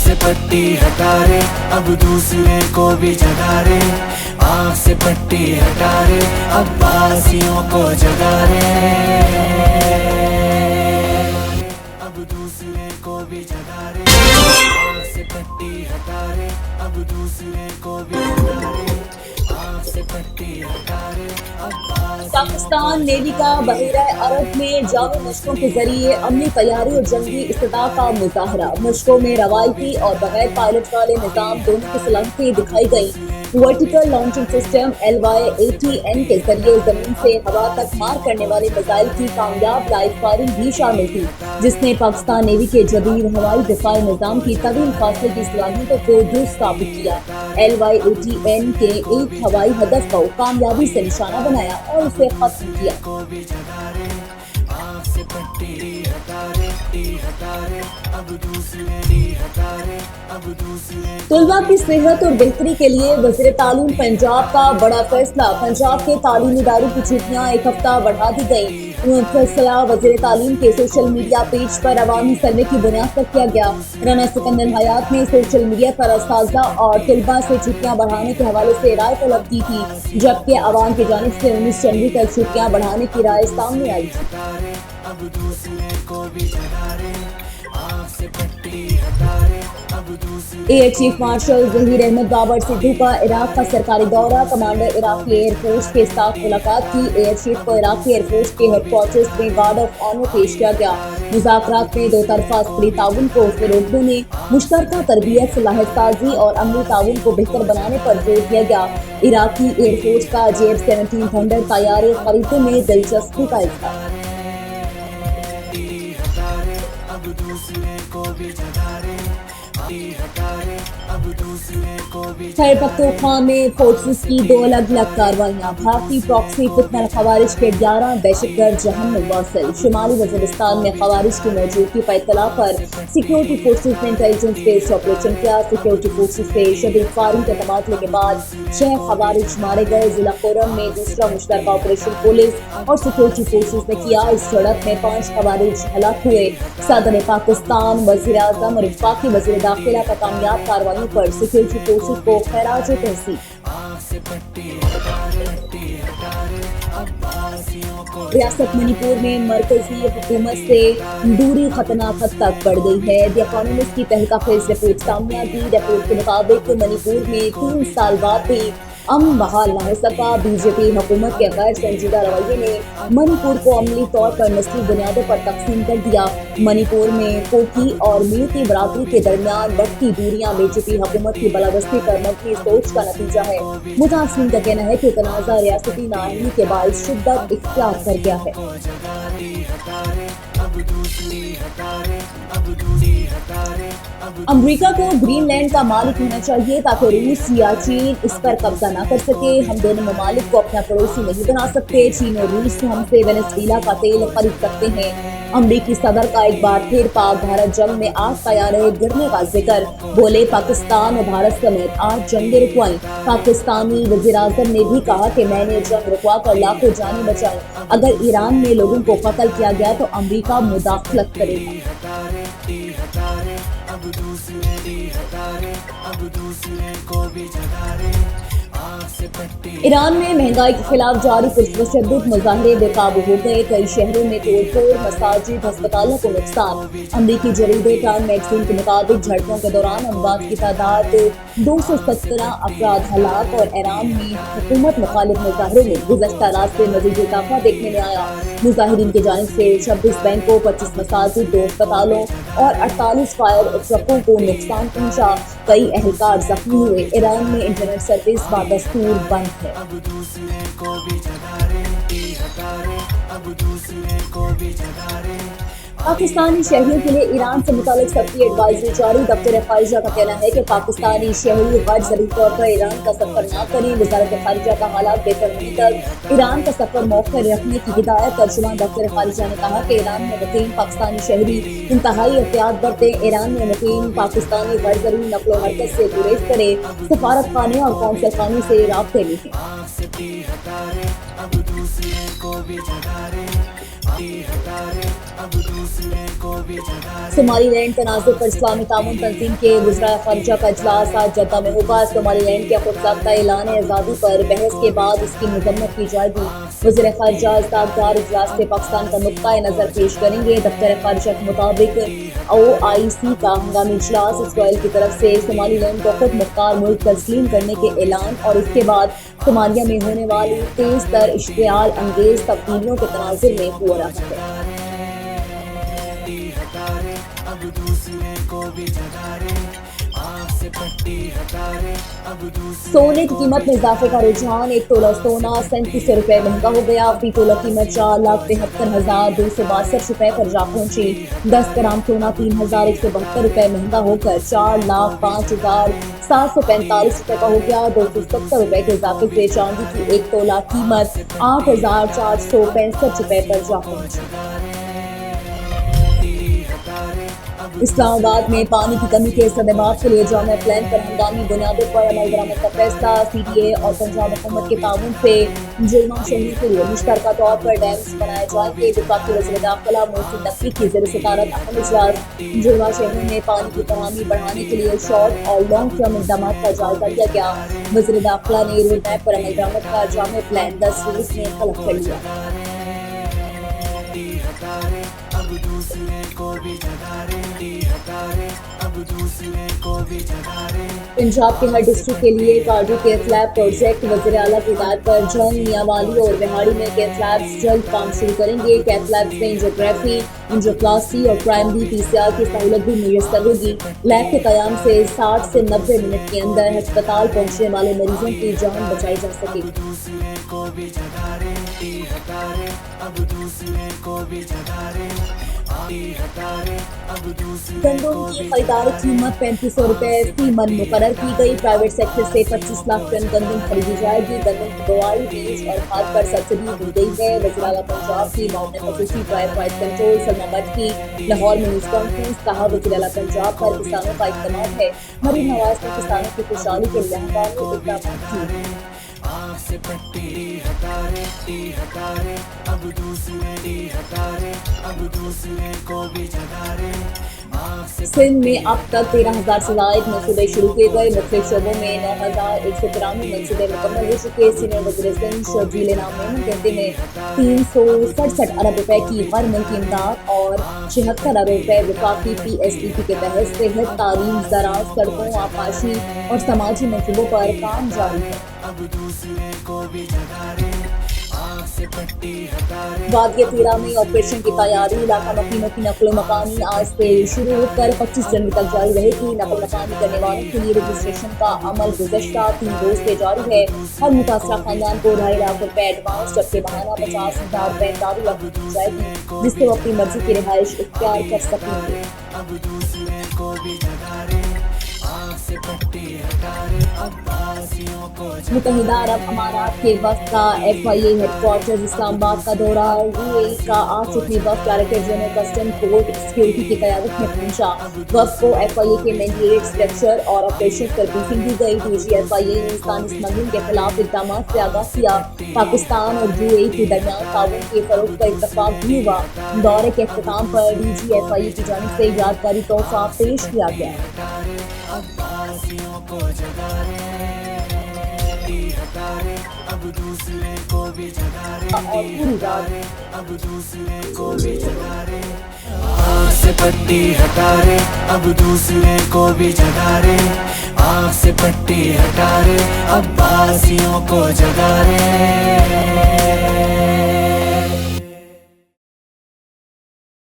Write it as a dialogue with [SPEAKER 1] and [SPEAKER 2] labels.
[SPEAKER 1] से पट्टी हटा रे, अब दूसरे को भी जगा रे। आँख से पट्टी हटा रे, अब बासियों को जगा रे। अब दूसरे को भी जगा रे। आँख से पट्टी हटा रे, अब दूसरे को भी जगा रे। आँख से पट्टी हटा रे, अब
[SPEAKER 2] पाकिस्तान नेवी का बहरा अरब में जावी मशकों के जरिए अमली तैयारी और जंगी इस्तिदा का मुजाहरा। मशकों में रवायती और बगैर पायलट वाले निज़ाम दोनों की सलामती दिखाई गई। वर्टिकल लॉन्चिंग सिस्टम LYATN के जरिए जमीन से हवा तक मार करने वाले मिसाइल की कामयाब लाइव फायरिंग भी शामिल थी, जिसने पाकिस्तान नेवी के जदीद हवाई दिफाई निज़ाम की तवील फासले की सलाहियतों को दुरुस्त साबित किया। LYATN के एक हवाई हदफ को कामयाबी से निशाना बनाया और उसे खत्म किया। तलबा की सेहत और बेहतरी के लिए वज़ीर तालीम पंजाब का बड़ा फैसला। पंजाब के तालीमी इदारों की छुट्टियां एक हफ्ता बढ़ा दी गई। फैसला वज़ीर तालीम के सोशल मीडिया पेज पर अवामी सर्वे की बुनियाद पर किया गया। राना सिकंदर हयात ने सोशल मीडिया पर असातिज़ा और तलबा से छुट्टियां बढ़ाने के हवाले से राय तलब की थी, जबकि अवाम की जानिब से 19 जनवरी तक छुट्टियां बढ़ाने की राय सामने आई थी।
[SPEAKER 1] अब दूसरे को भी जगा रे, आँख से पट्टी हटा रे, अब दूसरे।
[SPEAKER 2] Air chief marshal Zaheer Ahmed Babar Sidhu का इराक का सरकारी दौरा। कमांडर इराकी एयरफोर्स के साथ मुलाकात की। एयर चीफ को इराकी एयरफोर्स के हेडक्वार्टर्स में गार्ड ऑफ ऑनर पेश किया गया। मुज़ाकरात में दो तरफा अस्करी ताउन को फ़रोग़ देने, मुश्तरका तरबियत, सलाहियत साज़ी और अमली ताउन को बेहतर बनाने पर जोर दिया गया। इराकी एयरफोर्स का JF-17 थंडर तैयारे खरीदने में दिलचस्पी का इज़हार।
[SPEAKER 1] अब दूसरे को भी जगा रे, अब दूसरे को भी।
[SPEAKER 2] खैबर पख्तूनख्वा में फोर्सेस की दो अलग अलग कार्रवाइयाँ। भारतीय प्रॉक्सी फितनल खवारिज के 11 दहशतगर्द जहन्नुम वासिल। शुमाली वज़ीरिस्तान में खवारिज की मौजूदगी पर इत्तला पर सिक्योरिटी फोर्सेस ने इंटेलिजेंस बेस्ड ऑपरेशन किया। सिक्योरिटी फोर्सेस से शदीद फायरिंग के तबादले के बाद 6 खवारिज मारे गए। जिला कोरम में दूसरा मुश्तरका ऑपरेशन पुलिस और सिक्योरिटी फोर्सेस ने किया। इस झड़प में 5 खवारिज हलाक हुए। सदर पाकिस्तान, वज़ीर आज़म और वफाकी वज़ीर दाखिला का कामयाब कार्रवाई पर सिक्योरिटी फोर्सेस को खैराज तहसीन। रियासत मणिपुर में मरकजी हुकूमत से दूरी खतरनाक हद तक बढ़ गई है। द इकोनॉमिस्ट की तहक़ीक़ रिपोर्ट सामने आई। रिपोर्ट के मुताबिक मणिपुर में 3 साल बाद भी अमन बहाल न हो सका। बीजेपी हुकूमत के गैर संजीदा रवैये ने मणिपुर को अमली तौर पर नस्ली बुनियादों पर तकसीम कर दिया। मणिपुर में कोकी और मिलिती बरादरी के दरमियान बढ़ती दूरियां बीजेपी हुकूमत की बलादस्ती पर मबनी सोच का नतीजा है। मुतासिरीन का कहना है कि तनाज़ा रियासती नाअहली के बाइस शिद्दत इख्तियार कर गया है। अमेरिका को ग्रीनलैंड का मालिक होना चाहिए ताकि रूस या चीन इस पर कब्जा न कर सके। हम दोनों ममालिक को अपना पड़ोसी नहीं बना सकते। चीन और रूस हमसे वेनेज़ुएला का तेल खरीद सकते हैं। अमरीकी सदर का एक बार फिर पाक भारत जंग में 8 तैयारे गिरने का जिक्र। बोले पाकिस्तान और भारत समेत 8 जंगें रुकवाई। पाकिस्तानी वज़ीर आज़म ने भी कहा कि मैंने जंग रुकवा कर लाखों जानें बचाई। अगर ईरान में लोगों को कत्ल किया गया तो अमरीका मुदाखलत करेगा।
[SPEAKER 1] अब दूसरे को भी जगा रे, आँख से पट्टी।
[SPEAKER 2] ईरान में महंगाई के खिलाफ जारी पुरतशद्दुद मुजाहरे बेकाबू हो गए। कई शहरों में तोड़फोड़, मसाजिद, अस्पतालों को नुकसान। अमरीकी जरीदे टाइम मैगजीन के मुताबिक झड़पों के दौरान अमवात की तादाद 217 अफराद हलाक और ईरान में हुकूमत मुखालिफ मुजाहरों में गुज़श्ता रात से मज़ीद इजाफा देखने में आया। मुजाहिरीन की जानिब से 26 बैंकों, 25 मसाजिद, 2 अस्पतालों और 48 फायर ट्रकों को नुकसान पहुंचा। कई अहलकार जख्मी हुए। ईरान में इंटरनेट सर्विस बादस्तूर बंद है।
[SPEAKER 1] अब दूसरे को भी जगा रे, अब दूसरे को भी जगा रे।
[SPEAKER 2] पाकिस्तानी शहरियों के लिए ईरान से मुतालिक सख्ती एडवाइजरी जारी। दफ्तर खारिजा का कहना है कि पाकिस्तानी शहरी गैर ज़रूरी तौर पर ईरान का सफर न करें। वज़ारत खारिजा का हालात बेहतर होने तक ईरान का सफर मौखर रखने की हिदायत। तर्जुमान दफ्तर खारिजा ने कहा कि ईरान में मुकीम पाकिस्तानी शहरी इंतहाई एहतियात बरतें। ईरान में मुकीम पाकिस्तानी गैर ज़रूरी नक़्लो हरकत से गुरेज करें। सफारत खाने और कौंसल खाने से राब्ते में हैं।
[SPEAKER 1] अब दूसरे को भी जगा रे,
[SPEAKER 2] सोमाली लैंड तनाज़े पर इस्लामी ताउन तंजीम के वज़राए ख़ारिजा का इजलास आज जद्दा में होगा। सोमाली लैंड के खुदसाख्ता ऐलान आज़ादी पर बहस के बाद इसकी मज़म्मत की जाएगी। वज़ीर ख़ारिजा इस्ताक़दार इजलास से पाकिस्तान का नुक्ता नज़र पेश करेंगे। दफ्तर ख़ारिजा के मुताबिक OIC का हंगामी इजलास इसराइल की तरफ से सोमाली लैंड को खुद मुख्तार मुल्क तस्लीम करने के ऐलान और इसके बाद सोमालिया में होने वाली तेज़ तर इश्तियाल अंगेज़ तब्दीलियों के तनाज़ुर में हो रहा है।
[SPEAKER 1] अब दूसरे को भी जगा रे, आँख से पट्टी हटा रे, अब दूसरे
[SPEAKER 2] सोने की कीमत में इजाफे का रुझान। 1 तोला सोना 3700 रुपए महंगा हो गया। फी तोला कीमत 4,73,262 रुपए पर जा पहुंची। 10 ग्राम सोना 3,172 रुपए महंगा होकर 4,05,745 रुपए का हो गया। 270 रुपए के इजाफे से चांदी की 1 तोला कीमत 8,465 रुपए पर जा पहुंची। इस्लामाबाद में पानी की कमी के सदमात के लिए जामा प्लान पर हंगामी बुनियादों पर अमल दरामद का फैसला। CDA और पंजाब हुकूमत के ताउन से जुलमा शहरों के लिए मुश्तरका तौर पर डैम्स बनाए जाएंगे। वफाकी वज़ीर दाखिला मोहसिन नकवी की ज़ेर सदारत अहम इजलास जुलमा शहरों में पानी की फराहमी बढ़ाने के लिए शॉर्ट और लॉन्ग टर्म इक़दाम का जायजा लिया गया। वज़ीर दाखिला ने रोड मैप पर अमल दरामद का जामा प्लान 10 रोज में तलब कर लिया।
[SPEAKER 1] अब दूसरे को भी जगा रे, अब दूसरे को भी जगा रे।
[SPEAKER 2] पंजाब के हर डिस्ट्रिक्ट के लिए कार्डियो केयर लैब प्रोजेक्ट वज़ीर आला की हिदायत पर जंग, मियांवाली और बिहाड़ी में केयर लैब्स जल्द काम शुरू करेंगे। केयर लैब्स में एंजियोग्राफी, एंजियोप्लास्टी और प्राइमरी PCR की सहूलत भी मुयस्सर होगी। लैब के क़याम से 60 से 90 मिनट के अंदर अस्पताल पहुंचने वाले मरीजों की जान बचाई जा सकेगी।
[SPEAKER 1] दूसरे को भी जगा रे, अब दूसरे को भी जगा रे, अब दूसरे
[SPEAKER 2] गंदम की खरीदारी कीमत 3500 रुपए फी मन मुकर्रर की गई। प्राइवेट सेक्टर से 25 लाख टन गंदम खरीदी जाएगी। गंदम की बुआई, बीज और खाद पर सब्सिडी दी गई है। वज़ीर आला पंजाब की मामले खसूसी dry price control Salma Bhatt की लाहौर में न्यूज़ कॉन्फ्रेंस। कहा वज़ीर आला पंजाब पर किसानों का इत्मीनान है। मरीम नवाज ने किसानों की खुशहाली के लिए हंगामी इक़दाम किए।
[SPEAKER 1] आँख से पट्टी हटा रे, अब दूसरे को भी जगा रे, आँख से
[SPEAKER 2] सिंध में अब तक 13,000 से ज़ायद मनसूबे शुरू किए गए। मुख्तलिफ शोबों में 9,193 मनसूबे मुकम्मल हो चुके। सीनियर वज़ीर सिंध शर्जील इनाम मेमन कहते हैं 367 अरब रुपए की हर मुल्की इमदाद और 76 अरब रुपए वफाकी PSDP के तहत सेहत, तालीम, ज़राअत, सड़कों, आबपाशी और समाजी मनसूबों पर काम जारी है।
[SPEAKER 1] अब दूसरे को भी जगा रे, आँख से पट्टी हटा रे।
[SPEAKER 2] वादिया तीरा में ऑपरेशन की तैयारी। इलाका मकीनों की नकलो मकानी आज से शुरू होकर 25 जनवरी तक जारी रहेगी। नकल मकानी करने वालों के लिए रजिस्ट्रेशन का अमल गुज़श्ता 3 रोज से जारी है। हर मुतासरा खानदान को 2.5 लाख रुपए एडवांस जबकि बहाना 50,000 रुपए दारू लग दी जाएगी, जिससे वो अपनी मर्जी की रिहाइश इख्तियार कर सकेंगे।
[SPEAKER 1] अब दूसरे को भी जगा रे, आँख से पट्टी हटा रे, अब्बासियों को
[SPEAKER 2] मुत्तहिदा अरब अमारात के वफ़द का FIA हेडक्वार्टर इस्लामाबाद का दौरा। UAE का 8 रुकनी वफ़द director general custom port security की क़यादत में पहुंचा। वफ़द को FIA के मैंडेट स्ट्रक्चर और ऑपरेशन पर ब्रीफिंग दी गई। DG FIA ने इंसानी स्मगलिंग के खिलाफ इक़दाम से आगाह किया। पाकिस्तान और UAE के दरमियान ताउन के फ़रोग़ का इत्तफ़ाक़ भी हुआ। दौरे के अख्तिताम पर DG FIA की जानिब से यादगारी तोहफ़ा पेश किया गया।
[SPEAKER 1] अब्बासियों को जगा रे, अब दूसरे को भी जगा रे,
[SPEAKER 2] और पूरी रात
[SPEAKER 1] अब दूसरे को भी जगा रे, आँख से पट्टी हटा रे, अब दूसरे को भी जगा रे, आँख से पट्टी हटा रे, अब्बासियों को जगा रे।